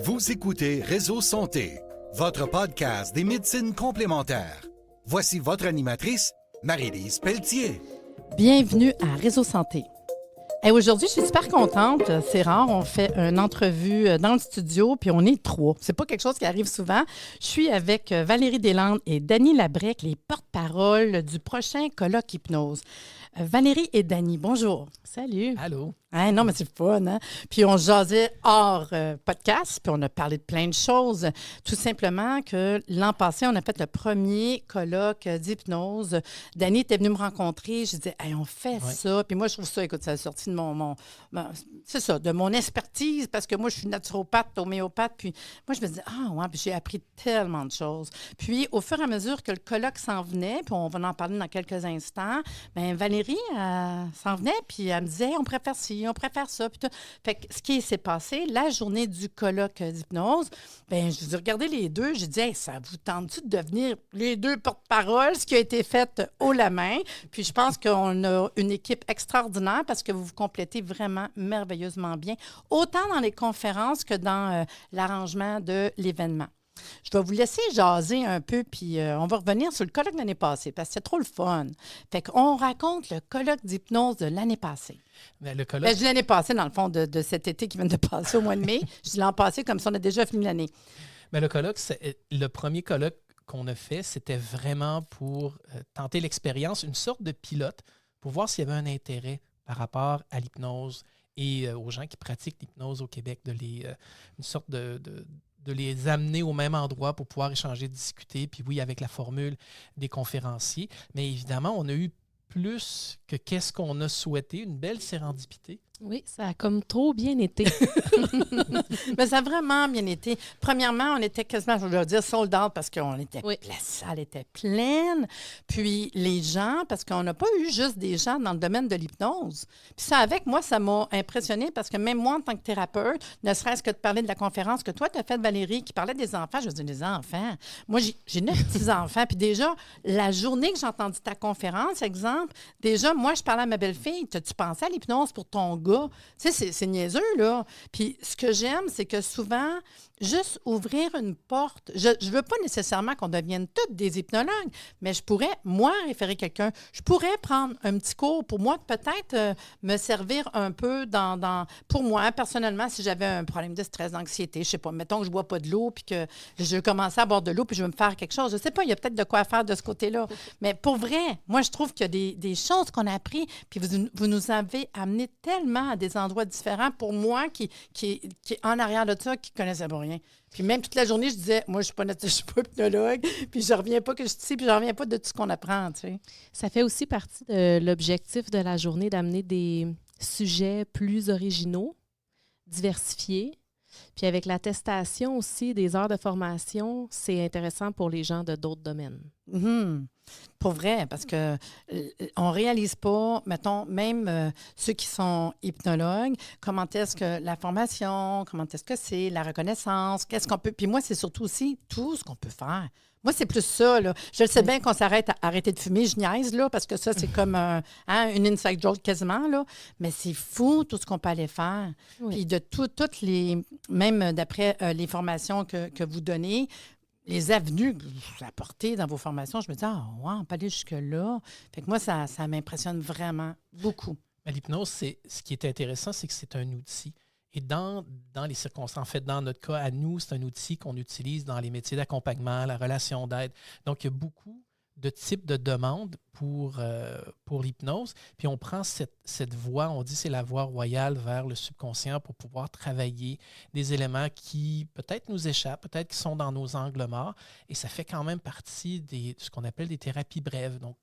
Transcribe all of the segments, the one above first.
Vous écoutez Réseau Santé, votre podcast des médecines complémentaires. Voici votre animatrice, Marie-Lise Pelletier. Bienvenue à Réseau Santé. Et aujourd'hui, je suis super contente. C'est rare, on fait une entrevue dans le studio, puis on est trois. C'est pas quelque chose qui arrive souvent. Je suis avec Valérie Deslandes et Dany Labrec, les porte-paroles du prochain colloque hypnose. Valérie et Dany, bonjour. Salut. Allô. Hein, non, mais c'est le fun, hein? Puis on jasait hors podcast, puis on a parlé de plein de choses. Tout simplement que l'an passé, on a fait le premier colloque d'hypnose. Dany était venue me rencontrer. Je disais, hey, on fait ça. Puis moi, je trouve ça, écoute, ça a sorti de c'est ça, de mon expertise, parce que moi, je suis naturopathe, homéopathe. Puis moi, je me disais, puis j'ai appris tellement de choses. Puis au fur et à mesure que le colloque s'en venait, puis on va en parler dans quelques instants, bien, Valérie s'en venait, puis elle me disait, on préfère ci, on préfère ça. Puis tout. Fait que ce qui s'est passé, la journée du colloque d'hypnose, bien, je vous ai regardé les deux, j'ai dit, hey, ça vous tente-tu de devenir les deux porte-parole, ce qui a été fait haut la main. Puis je pense qu'on a une équipe extraordinaire parce que vous vous complétez vraiment merveilleusement bien, autant dans les conférences que dans l'arrangement de l'événement. Je vais vous laisser jaser un peu, puis on va revenir sur le colloque de l'année passée, parce que c'est trop le fun. Fait qu'on raconte le colloque d'hypnose de l'année passée. Le colloque... je dis l'année passée, dans le fond, de cet été qui vient de passer au mois de mai. Je dis l'an passé, comme ça, on a déjà fini l'année. Mais le colloque, le premier colloque qu'on a fait, c'était vraiment pour tenter l'expérience, une sorte de pilote, pour voir s'il y avait un intérêt par rapport à l'hypnose et aux gens qui pratiquent l'hypnose au Québec, une sorte de les amener au même endroit pour pouvoir échanger, discuter, puis oui, avec la formule des conférenciers. Mais évidemment, on a eu plus que qu'est-ce qu'on a souhaité, une belle sérendipité. Oui, ça a comme trop bien été. Mais ça a vraiment bien été. Premièrement, on était quasiment, je veux dire, sold out parce qu'on était, oui. La salle était pleine. Puis les gens, parce qu'on n'a pas eu juste des gens dans le domaine de l'hypnose. Puis ça, avec moi, ça m'a impressionné parce que même moi, en tant que thérapeute, ne serait-ce que de parler de la conférence que toi, tu as faite, Valérie, qui parlait des enfants, je veux dire, des enfants. Moi, j'ai 9 petits-enfants. Puis déjà, la journée que j'ai entendu ta conférence, exemple, déjà, moi, je parlais à ma belle-fille. T'as-tu pensé à l'hypnose pour ton gars? Tu sais, c'est niaiseux, là. Puis ce que j'aime, c'est que souvent, juste ouvrir une porte, je ne veux pas nécessairement qu'on devienne toutes des hypnologues, mais je pourrais, moi, référer quelqu'un. Je pourrais prendre un petit cours pour moi, peut-être me servir un peu pour moi, personnellement, si j'avais un problème de stress, d'anxiété, je sais pas, mettons que je ne bois pas de l'eau, puis que je commence à boire de l'eau, puis je veux me faire quelque chose. Je sais pas, il y a peut-être de quoi faire de ce côté-là. Mais pour vrai, moi, je trouve qu'il y a des choses qu'on a appris, puis vous nous avez amené tellement à des endroits différents. Pour moi, qui est en arrière de ça, qui ne connaissait pas rien. Puis même toute la journée, je disais, moi, je ne suis pas hypnologue, puis je ne reviens pas que je suis ici, puis je ne reviens pas de tout ce qu'on apprend, tu sais. Ça fait aussi partie de l'objectif de la journée d'amener des sujets plus originaux, diversifiés. Puis avec l'attestation aussi des heures de formation, c'est intéressant pour les gens de d'autres domaines. Mm-hmm. Pour vrai, parce que on réalise pas, mettons, même ceux qui sont hypnologues, comment est-ce que la formation, comment est-ce que c'est, la reconnaissance, qu'est-ce qu'on peut... Puis moi, c'est surtout aussi tout ce qu'on peut faire. Moi, c'est plus ça, là. Je le sais bien qu'on s'arrête à arrêter de fumer, je niaise, là, parce que ça, c'est comme une inside joke quasiment, là. Mais c'est fou, tout ce qu'on peut aller faire. Oui. Puis de toutes les... Même d'après les formations que vous donnez, les avenues que vous apportez dans vos formations, je me dis, on peut aller jusque-là. Fait que moi, ça m'impressionne vraiment beaucoup. Mais l'hypnose, ce qui est intéressant, c'est que c'est un outil. Et dans les circonstances, en fait, dans notre cas, à nous, c'est un outil qu'on utilise dans les métiers d'accompagnement, la relation d'aide. Donc, il y a beaucoup de types de demandes pour l'hypnose. Puis on prend cette voie, on dit c'est la voie royale vers le subconscient pour pouvoir travailler des éléments qui peut-être nous échappent, peut-être qui sont dans nos angles morts. Et ça fait quand même partie de ce qu'on appelle des thérapies brèves. Donc,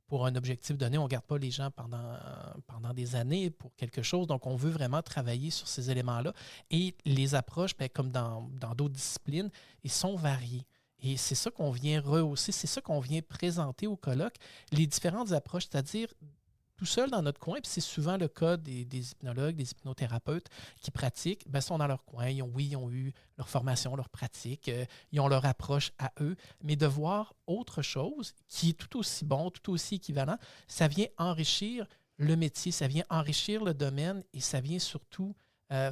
pour un objectif donné, on ne garde pas les gens pendant des années pour quelque chose. Donc, on veut vraiment travailler sur ces éléments-là. Et les approches, comme dans d'autres disciplines, ils sont variés. Et c'est ça qu'on vient rehausser, c'est ça qu'on vient présenter au colloque, les différentes approches, c'est-à-dire tout seul dans notre coin, puis c'est souvent le cas des hypnologues, des hypnothérapeutes qui pratiquent, ils sont dans leur coin, ils ont eu leur formation, leur pratique, ils ont leur approche à eux, mais de voir autre chose qui est tout aussi bon, tout aussi équivalent, ça vient enrichir le métier, ça vient enrichir le domaine et ça vient surtout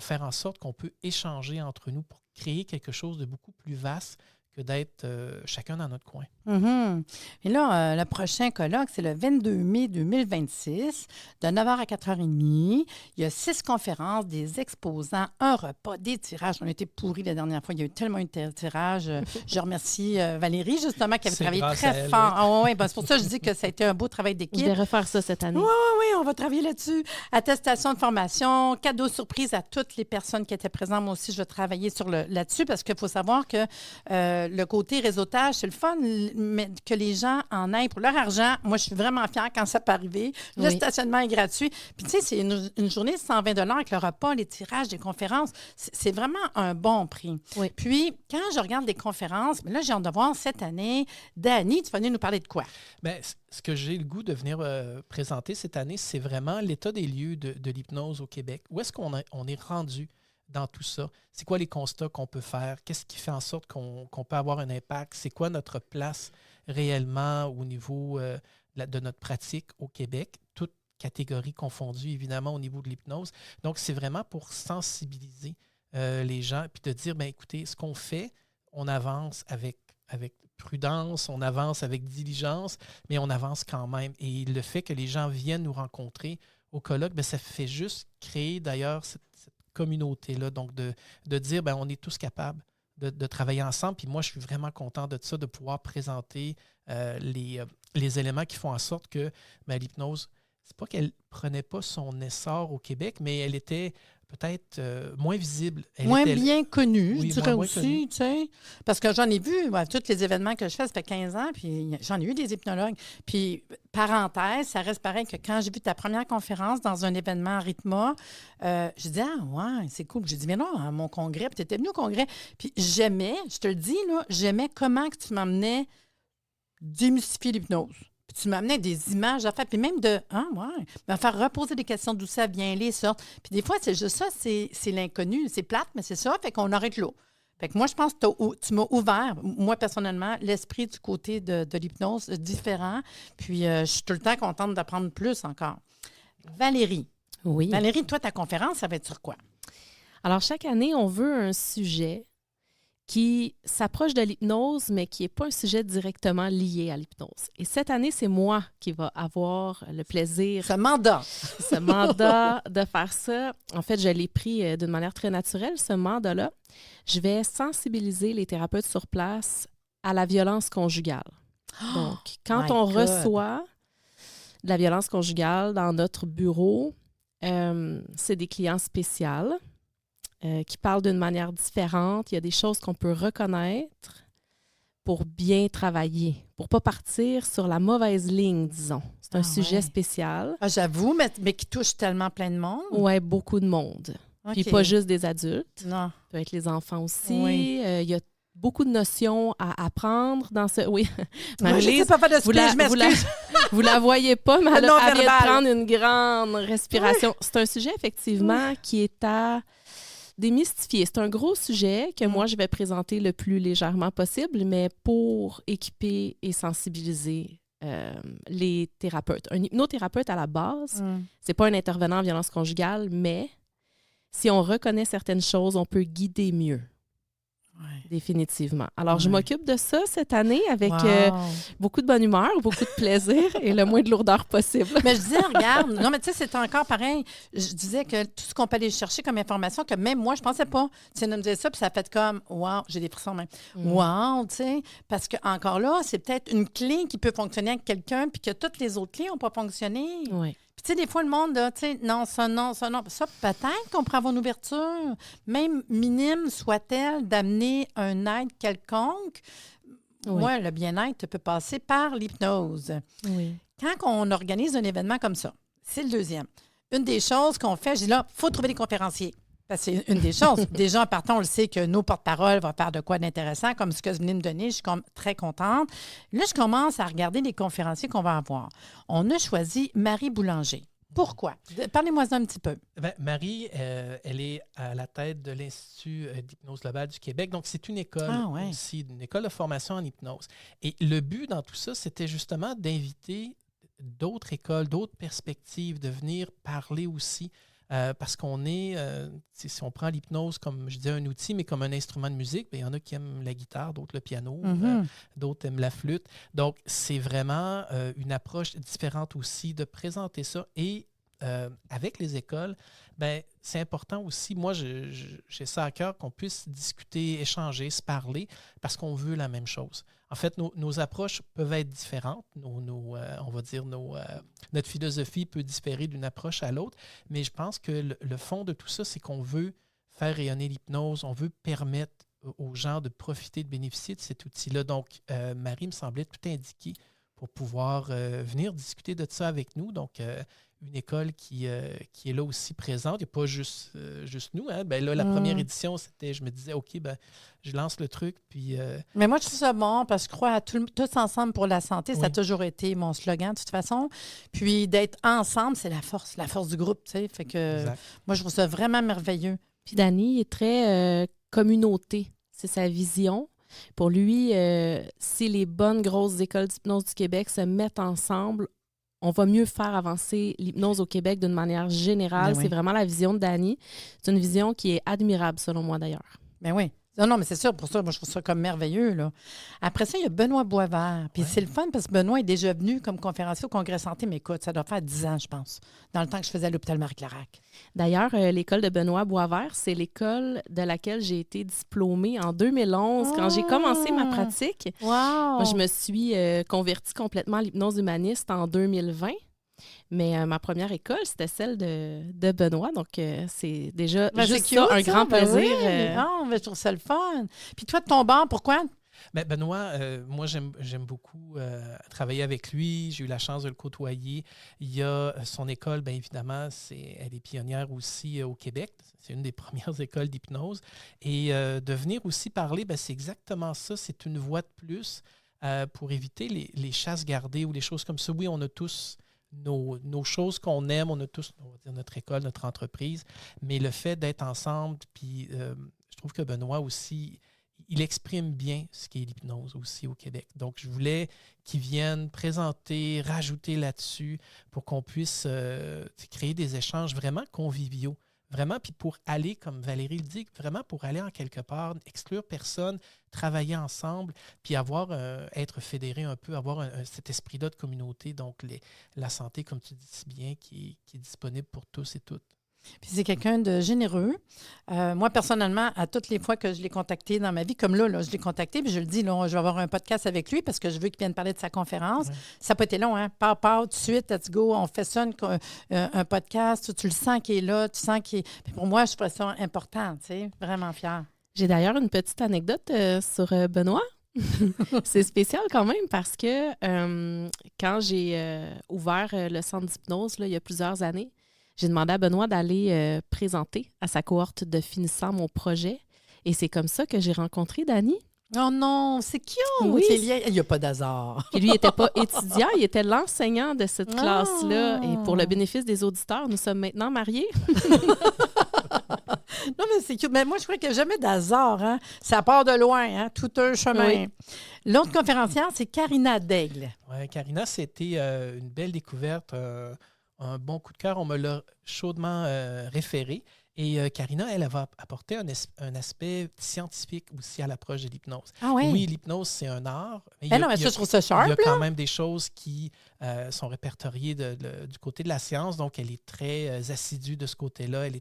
faire en sorte qu'on peut échanger entre nous pour créer quelque chose de beaucoup plus vaste que d'être chacun dans notre coin. Mm-hmm. Et là, le prochain colloque, c'est le 22 mai 2026, de 9h à 4h30. Il y a 6 conférences, des exposants, un repas, des tirages. On a été pourris la dernière fois. Il y a eu tellement de tirages. Je remercie Valérie, justement, qui avait travaillé très fort. Ah, oui, c'est pour ça que je dis que ça a été un beau travail d'équipe. Je vais refaire ça cette année. Oui, on va travailler là-dessus. Attestation de formation, cadeau surprise à toutes les personnes qui étaient présentes. Moi aussi, je vais travailler là-dessus parce qu'il faut savoir que le côté réseautage, c'est le fun, mais que les gens en aient pour leur argent. Moi, je suis vraiment fière quand ça peut arriver. Le stationnement est gratuit. Puis, tu sais, c'est une journée de 120 $ avec le repas, les tirages, des conférences. C'est vraiment un bon prix. Oui. Puis, quand je regarde les conférences, là, j'ai hâte de voir cette année. Dani, tu vas venir nous parler de quoi? Bien, ce que j'ai le goût de venir présenter cette année, c'est vraiment l'état des lieux de l'hypnose au Québec. Où est-ce qu'on est rendu dans tout ça? C'est quoi les constats qu'on peut faire? Qu'est-ce qui fait en sorte qu'on peut avoir un impact? C'est quoi notre place réellement au niveau de notre pratique au Québec? Toutes catégories confondues, évidemment, au niveau de l'hypnose. Donc, c'est vraiment pour sensibiliser les gens puis de dire, bien, écoutez, ce qu'on fait, on avance avec prudence, on avance avec diligence, mais on avance quand même. Et le fait que les gens viennent nous rencontrer au colloque, bien, ça fait juste créer d'ailleurs cette communauté-là, donc de dire, bien, on est tous capables de travailler ensemble. Puis moi, je suis vraiment content de ça, de pouvoir présenter les éléments qui font en sorte que bien, l'hypnose, c'est pas qu'elle prenait pas son essor au Québec, mais elle était peut-être moins visible. Moins bien connue, oui, je dirais moins aussi, tu sais. Parce que j'en ai vu, tous les événements que je fais, ça fait 15 ans, puis j'en ai eu des hypnologues. Puis, parenthèse, ça reste pareil que quand j'ai vu ta première conférence dans un événement à Rhythma, je dis, ah ouais, c'est cool. J'ai dit, mais non, à mon congrès, puis tu étais venu au congrès. Puis j'aimais, je te le dis, là, j'aimais comment que tu m'amenais démystifier l'hypnose. Puis tu m'amenais des images à faire, puis même me faire reposer des questions d'où ça vient, les sortes. Puis des fois, c'est juste ça, c'est l'inconnu. C'est plate, mais c'est ça, fait qu'on arrête là. Fait que moi, je pense que tu m'as ouvert, moi, personnellement, l'esprit du côté de l'hypnose différent. Puis je suis tout le temps contente d'apprendre plus encore. Valérie. Oui. Valérie, toi, ta conférence, ça va être sur quoi? Alors, chaque année, on veut un sujet qui s'approche de l'hypnose, mais qui n'est pas un sujet directement lié à l'hypnose. Et cette année, c'est moi qui va avoir le plaisir... Ce mandat de faire ça. En fait, je l'ai pris d'une manière très naturelle, ce mandat-là. Je vais sensibiliser les thérapeutes sur place à la violence conjugale. Donc, quand on reçoit de la violence conjugale dans notre bureau, c'est des clients spéciaux. Qui parlent d'une manière différente. Il y a des choses qu'on peut reconnaître pour bien travailler, pour ne pas partir sur la mauvaise ligne, disons. C'est un sujet spécial. Ah, j'avoue, mais qui touche tellement plein de monde. Oui, beaucoup de monde. Okay. Puis pas juste des adultes. Non. Ça peut être les enfants aussi. Oui. Il y a beaucoup de notions à apprendre dans ce... Oui. Marie-Lise, je ne sais pas faire de speech, je m'excuse. Vous la voyez pas, mais elle vient de verbal. prendre une grande respiration. Oui. C'est un sujet, effectivement, qui est à démystifier. C'est un gros sujet que moi, je vais présenter le plus légèrement possible, mais pour équiper et sensibiliser les thérapeutes. Un hypnothérapeute, à la base, c'est pas un intervenant en violence conjugale, mais si on reconnaît certaines choses, on peut guider mieux. Ouais. Définitivement. Alors, je m'occupe de ça cette année avec beaucoup de bonne humeur, beaucoup de plaisir et le moins de lourdeur possible. Mais je disais, regarde, non, mais tu sais, c'est encore pareil. Je disais que tout ce qu'on peut aller chercher comme information, que même moi, je pensais pas. Tu sais, me disait ça, puis ça a fait comme, wow, j'ai des frissons même. Wow, tu sais, parce que encore là, c'est peut-être une clé qui peut fonctionner avec quelqu'un, puis que toutes les autres clés n'ont pas fonctionné. Oui. Puis, tu sais, des fois, le monde, tu sais, non, ça, non, ça, non. Ça, peut-être qu'on pourrait avoir une ouverture, même minime soit-elle, d'amener un aide quelconque. Oui. Moi, le bien-être peut passer par l'hypnose. Oui. Quand on organise un événement comme ça, c'est le deuxième. Une des choses qu'on fait, je dis là, il faut trouver des conférenciers. Parce que c'est une des choses. Déjà, en partant, on le sait que nos porte-paroles vont faire de quoi d'intéressant, comme ce que vous venez de me donner. Je suis très contente. Là, je commence à regarder les conférenciers qu'on va avoir. On a choisi Marie Boulanger. Pourquoi? Parlez-moi un petit peu. Bien, Marie, elle est à la tête de l'Institut d'hypnose globale du Québec. Donc, c'est une école aussi, une école de formation en hypnose. Et le but dans tout ça, c'était justement d'inviter d'autres écoles, d'autres perspectives, de venir parler aussi parce qu'on est, si on prend l'hypnose comme, je disais, un outil, mais comme un instrument de musique, il y en a qui aiment la guitare, d'autres le piano, d'autres aiment la flûte. Donc, c'est vraiment une approche différente aussi de présenter ça. Et avec les écoles, c'est important aussi, moi, j'ai ça à cœur, qu'on puisse discuter, échanger, se parler, parce qu'on veut la même chose. En fait, nos approches peuvent être différentes. On va dire, notre philosophie peut différer d'une approche à l'autre, mais je pense que le fond de tout ça, c'est qu'on veut faire rayonner l'hypnose, on veut permettre aux gens de profiter, de bénéficier de cet outil-là. Donc, Marie me semblait tout indiquée pour pouvoir venir discuter de ça avec nous. Donc, une école qui est là aussi présente. Il n'y a pas juste nous. Hein? Là, la première édition, c'était, je me disais, OK, je lance le truc. Puis, Mais moi, je trouve ça bon parce que je crois à tous ensemble pour la santé. Ça a toujours été mon slogan, de toute façon. Puis d'être ensemble, c'est la force du groupe. Tu sais. Fait que moi, je trouve ça vraiment merveilleux. Puis Danny est très communauté. C'est sa vision. Pour lui, si les bonnes grosses écoles d'hypnose du Québec se mettent ensemble, on va mieux faire avancer l'hypnose au Québec d'une manière générale. C'est vraiment la vision de Danny. C'est une vision qui est admirable, selon moi, d'ailleurs. Ben oui. Non, mais c'est sûr, pour ça, moi, je trouve ça comme merveilleux. Là. Après ça, il y a Benoît Boisvert. Puis c'est le fun parce que Benoît est déjà venu comme conférencier au Congrès Santé, mais écoute, ça doit faire 10 ans, je pense, dans le temps que je faisais à l'hôpital Marie-Clarac. D'ailleurs, l'école de Benoît Boisvert, c'est l'école de laquelle j'ai été diplômée en 2011. Quand j'ai commencé ma pratique, moi, je me suis convertie complètement à l'hypnose humaniste en 2020. Mais ma première école, c'était celle de Benoît. Donc, c'est déjà juste cute, un grand plaisir. Oui. Je trouve ça le fun. Puis toi, de ton bord, pourquoi? Benoît, moi, j'aime beaucoup travailler avec lui. J'ai eu la chance de le côtoyer. Il y a son école, bien évidemment, elle est pionnière aussi au Québec. C'est une des premières écoles d'hypnose. Et de venir aussi parler, c'est exactement ça. C'est une voie de plus pour éviter les chasses gardées ou les choses comme ça. Oui, on a tous nos choses qu'on aime, on a tous, on va dire, notre école, notre entreprise, mais le fait d'être ensemble, puis je trouve que Benoît aussi, il exprime bien ce qu'est l'hypnose aussi au Québec. Donc, je voulais qu'il vienne présenter, rajouter là-dessus pour qu'on puisse créer des échanges vraiment conviviaux. Vraiment, puis pour aller, comme Valérie le dit, vraiment pour aller en quelque part, exclure personne, travailler ensemble, puis être fédéré un peu, avoir cet esprit-là de communauté, donc la santé, comme tu dis si bien, qui est disponible pour tous et toutes. Puis c'est quelqu'un de généreux. Moi, personnellement, à toutes les fois que je l'ai contacté dans ma vie, comme là, je l'ai contacté, puis je le dis, là, je vais avoir un podcast avec lui parce que je veux qu'il vienne parler de sa conférence. Ouais. Ça n'a pas été long, hein? Part, tout de suite, let's go, on fait ça, un podcast, tu le sens qu'il est là, tu sens qu'il est... Puis pour moi, je trouve ça important, tu sais, vraiment fière. J'ai d'ailleurs une petite anecdote sur Benoît. C'est spécial quand même parce que quand j'ai ouvert le centre d'hypnose, là, il y a plusieurs années, j'ai demandé à Benoît d'aller présenter à sa cohorte de finissants mon projet. Et c'est comme ça que j'ai rencontré Danny. Oh non, c'est cute! Oui. Il n'y a pas d'hasard. Et lui, il n'était pas étudiant, il était l'enseignant de cette classe-là. Et pour le bénéfice des auditeurs, nous sommes maintenant mariés. Non, mais c'est cute. Mais moi, je crois qu'il n'y a jamais d'hasard. Hein? Ça part de loin, hein? Tout un chemin. Oui. L'autre conférencière, c'est Karina Daigle. Oui, Karina, c'était une belle découverte. Un bon coup de cœur, on me l'a chaudement référé. Et Karina, elle va apporter un aspect scientifique aussi à l'approche de l'hypnose. Ah oui? Oui, l'hypnose, c'est un art. Mais je trouve ça sharp. Il y a quand même des choses qui sont répertoriées du côté de la science. Donc, elle est très assidue de ce côté-là. Elle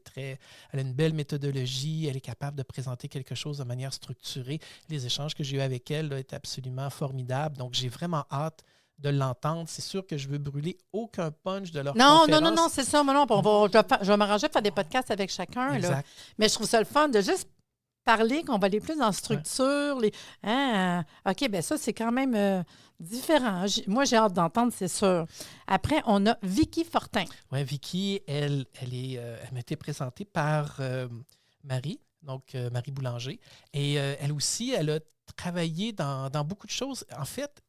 a une belle méthodologie. Elle est capable de présenter quelque chose de manière structurée. Les échanges que j'ai eus avec elle étaient absolument formidables. Donc, j'ai vraiment hâte de l'entendre. C'est sûr que je veux brûler aucun punch de leur conférence. Non, c'est ça. Mais non, je vais m'arranger à faire des podcasts avec chacun. Là. Mais je trouve ça le fun de juste parler, qu'on va aller plus dans structure. Ouais. OK, bien ça, c'est quand même différent. Moi, j'ai hâte d'entendre, c'est sûr. Après, on a Vicky Fortin. Oui, Vicky, elle m'a été présentée par Marie, donc Marie Boulanger. Et elle aussi, elle a travaillé dans beaucoup de choses. En fait,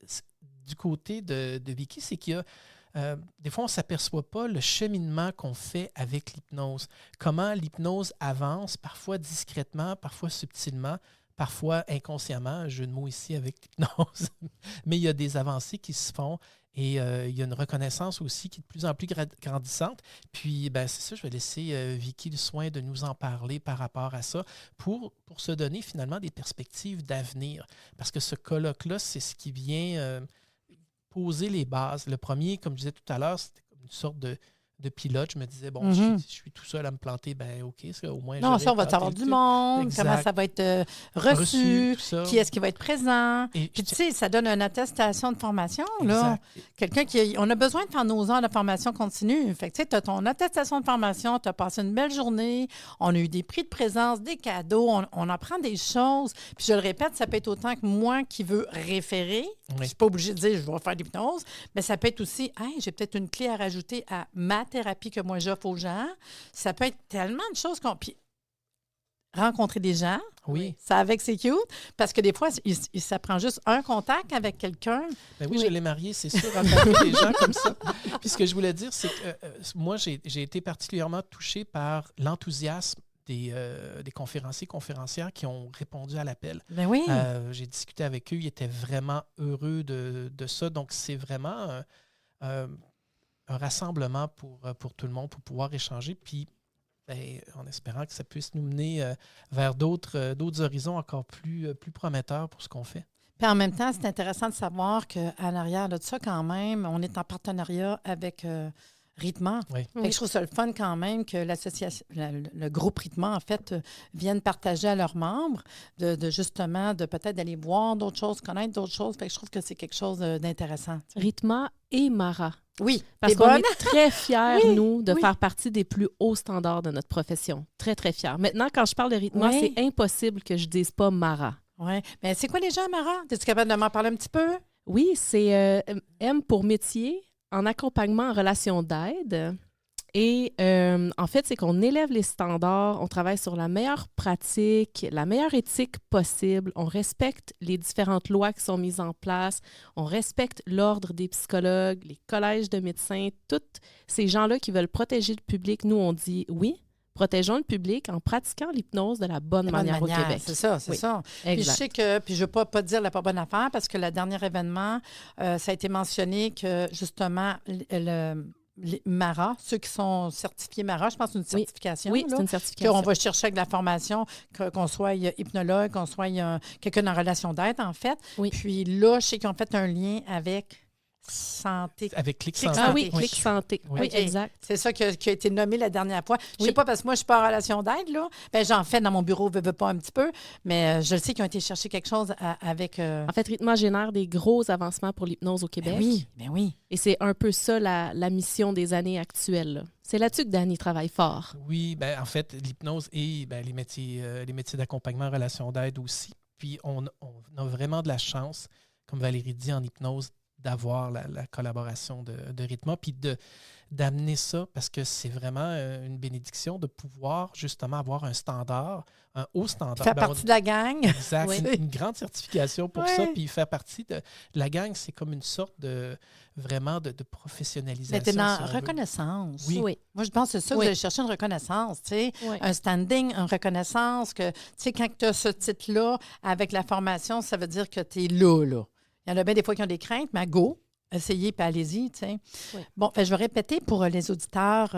du côté de Vicky, c'est qu'il y a des fois, on ne s'aperçoit pas le cheminement qu'on fait avec l'hypnose. Comment l'hypnose avance, parfois discrètement, parfois subtilement, parfois inconsciemment, un jeu de mots ici avec l'hypnose, mais il y a des avancées qui se font et il y a une reconnaissance aussi qui est de plus en plus grandissante. Puis, c'est ça, je vais laisser Vicky le soin de nous en parler par rapport à ça pour se donner finalement des perspectives d'avenir. Parce que ce colloque-là, c'est ce qui vient poser les bases. Le premier, comme je disais tout à l'heure, c'était comme une sorte de pilote. Je me disais, bon, je suis tout seul à me planter, OK, au moins... Non, ça, on va savoir du monde, exact. Comment ça va être reçu, qui est-ce qui va être présent. Puis, tu sais, ça donne une attestation de formation, là. Quelqu'un on a besoin de faire nos heures de formation continue. Fait que, tu sais, tu as ton attestation de formation, tu as passé une belle journée, on a eu des prix de présence, des cadeaux, on apprend des choses. Puis, je le répète, ça peut être autant que moi qui veux référer. Oui. Je ne suis pas obligée de dire, je vais faire l'hypnose, mais ça peut être aussi, j'ai peut-être une clé à rajouter à ma thérapie que moi j'offre aux gens. Ça peut être tellement de choses Puis rencontrer des gens, ça avec c'est cute, parce que des fois, ça prend juste un contact avec quelqu'un. Je l'ai marié, c'est sûr, rencontrer des gens comme ça. Puis ce que je voulais dire, c'est que moi, j'ai été particulièrement touché par l'enthousiasme des conférenciers, conférencières qui ont répondu à l'appel. J'ai discuté avec eux, ils étaient vraiment heureux de ça. Donc, c'est vraiment un rassemblement pour tout le monde, pour pouvoir échanger, puis en espérant que ça puisse nous mener vers d'autres horizons encore plus prometteurs pour ce qu'on fait. Puis en même temps, c'est intéressant de savoir qu'à l'arrière de ça, quand même, on est en partenariat avec Rythma. Oui. Fait que je trouve ça le fun quand même que l'association, le groupe Rythma, en fait, vienne partager à leurs membres, justement, de peut-être d'aller voir d'autres choses, connaître d'autres choses. Fait que je trouve que c'est quelque chose d'intéressant. Rythma et Mara. Oui, parce qu'on est très fiers, nous, de faire partie des plus hauts standards de notre profession. Très, très fiers. Maintenant, quand je parle de Rythma, c'est impossible que je ne dise pas Mara. Oui. Mais c'est quoi déjà, Mara? Es-tu capable de m'en parler un petit peu? Oui, c'est M pour métier, en accompagnement en relation d'aide. Et en fait, c'est qu'on élève les standards, on travaille sur la meilleure pratique, la meilleure éthique possible, on respecte les différentes lois qui sont mises en place, on respecte l'ordre des psychologues, les collèges de médecins, tous ces gens-là qui veulent protéger le public. Nous, on dit oui, protégeons le public en pratiquant l'hypnose de la bonne manière au Québec. C'est ça, c'est ça. Puis je sais que, puis je ne veux pas dire la pas bonne affaire, parce que le dernier événement, ça a été mentionné que justement, les Mara, ceux qui sont certifiés Mara, je pense que c'est une certification. Oui, c'est une certification. Qu'on va chercher avec la formation, qu'on soit hypnologue, qu'on soit quelqu'un en relation d'aide, en fait. Oui. Puis là, je sais qu'ils ont fait un lien avec santé. Avec Clic Santé. Ah oui, Clic Santé. Oui, exact. C'est ça qui a été nommé la dernière fois. Je ne sais pas, parce que moi, je ne suis pas en relation d'aide, là. Ben, j'en fais dans mon bureau, veux pas un petit peu, mais je le sais qu'ils ont été chercher quelque chose avec... En fait, Rythma génère des gros avancements pour l'hypnose au Québec. Ben oui. Et c'est un peu ça la mission des années actuelles, là. C'est là-dessus que Dany travaille fort. Oui, en fait, l'hypnose et les métiers d'accompagnement en relation d'aide aussi. Puis, on a vraiment de la chance, comme Valérie dit, en hypnose, d'avoir la collaboration de Rythma, puis d'amener ça, parce que c'est vraiment une bénédiction de pouvoir justement avoir un standard, un haut standard. Faire partie de la gang. Exact. Oui. C'est une grande certification pour ça, puis faire partie de la gang, c'est comme une sorte de professionnalisation. Mais t'es dans reconnaissance. Oui. Moi, je pense que c'est ça, vous allez chercher une reconnaissance, tu sais, un standing, une reconnaissance, que, tu sais, quand tu as ce titre-là, avec la formation, ça veut dire que tu es là. Il y en a bien des fois qui ont des craintes, mais go, essayez puis allez-y, tu sais. Oui. Bon, je vais répéter pour les auditeurs,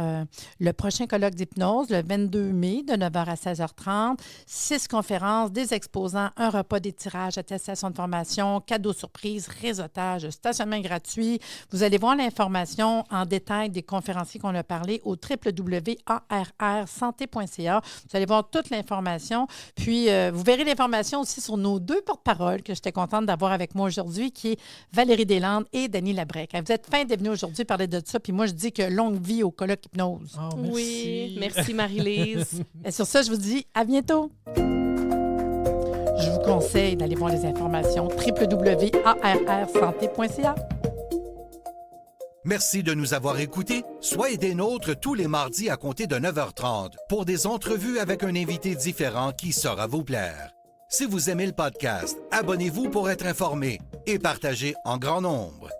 le prochain colloque d'hypnose, le 22 mai, de 9h à 16h30, 6 conférences, des exposants, un repas d'étirage, attestation de formation, cadeaux surprise, réseautage, stationnement gratuit. Vous allez voir l'information en détail des conférenciers qu'on a parlé au www.arrsanté.ca. Vous allez voir toute l'information. Puis, vous verrez l'information aussi sur nos deux porte-paroles que j'étais contente d'avoir avec moi aujourd'hui, qui est Valérie Deslandes et Dany Labrec. Vous êtes fin d'être venue aujourd'hui parler de ça, puis moi, je dis que longue vie au colloque hypnose. Oh, merci. Oui, merci Marie-Lise. Et sur ça, je vous dis à bientôt. Je vous conseille d'aller voir les informations www.arrsanté.ca. Merci de nous avoir écoutés. Soyez des nôtres tous les mardis à compter de 9h30 pour des entrevues avec un invité différent qui saura vous plaire. Si vous aimez le podcast, abonnez-vous pour être informé et partagez en grand nombre.